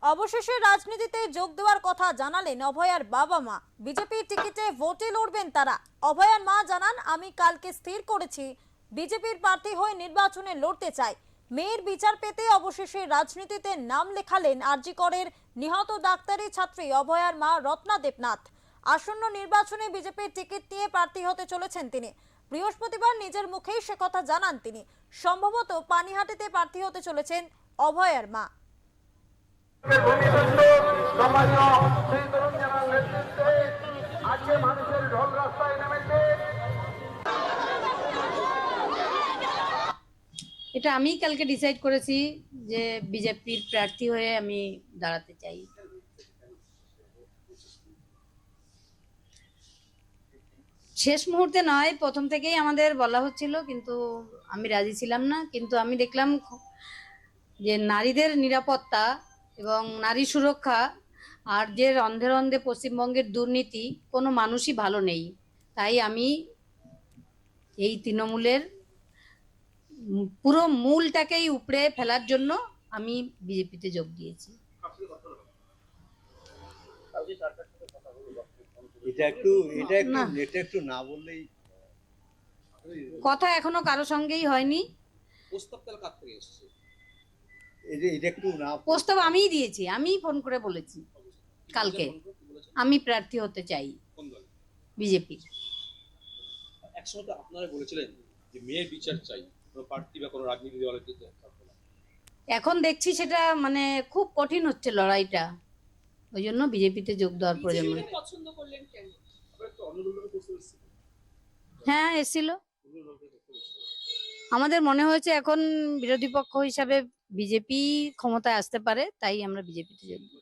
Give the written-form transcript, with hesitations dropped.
অবশেষে রাজনীতিতে যোগ দেওয়ার কথা জানালেন অভয়ার বাবা মা। বিজেপির টিকিটে ভোটে লড়বেন তারা। অভয়ার মা জানান, আমি কালকে স্থির করেছি বিজেপির প্রার্থী হয়ে নির্বাচনে লড়তে চাই। মেয়ের বিচার পেতে অবশেষে রাজনীতিতে নাম লেখালেন আরজি করের নিহত ডাক্তারি ছাত্রী অভয়ার মা রত্না দেবনাথ। আসন্ন নির্বাচনে বিজেপির টিকিট নিয়ে প্রার্থী হতে চলেছেন তিনি। বৃহস্পতিবার নিজের মুখেই সে কথা জানান তিনি। সম্ভবত পানিহাটিতে প্রার্থী হতে চলেছেন অভয়ার মা। এটা আমি কালকে ডিসাইড করেছি যে বিজেপির প্রার্থী হয়ে আমি দাঁড়াতে চাই। শেষ মুহূর্তে নয়, প্রথম থেকেই আমাদের বলা হচ্ছিল, কিন্তু আমি রাজি ছিলাম না। কিন্তু আমি দেখলাম যে নারীদের নিরাপত্তা এবং নারী সুরক্ষা আর যে রন্ধে রন্ধে পশ্চিমবঙ্গের দুর্নীতি, কোনো মানুষই ভালো নেই। তাই আমি এই তৃণমূলের পুরো মূলটাকেই উপড়ে ফেলার জন্য আমি বিজেপিতে যোগ দিয়েছি। এটা একটু না বললেই কথা এখনো কারো সঙ্গেই হয়নি। প্রস্তাব আমিই দিয়েছি, আমিই ফোন করে বলেছি কালকে আমি প্রার্থী হতে চাই বিজেপির। একসময় তো আপনারা বলেছিলেন যে মেয়ের বিচার চাই, কোনো পার্টি বা কোনো রাজনীতি দলের দিকে। এখন দেখছি সেটা মানে খুব কঠিন হচ্ছে লড়াইটা, ওই জন্য বিজেপিতে যোগ দেওয়ার প্রয়োজন। পছন্দ করলেন কেন? হ্যাঁ, এসেছিল। আমাদের মনে হয়েছে এখন বিরোধী পক্ষ হিসাবে বিজেপি ক্ষমতায় আসতে পারে, তাই আমরা বিজেপিতে যোগ দিই।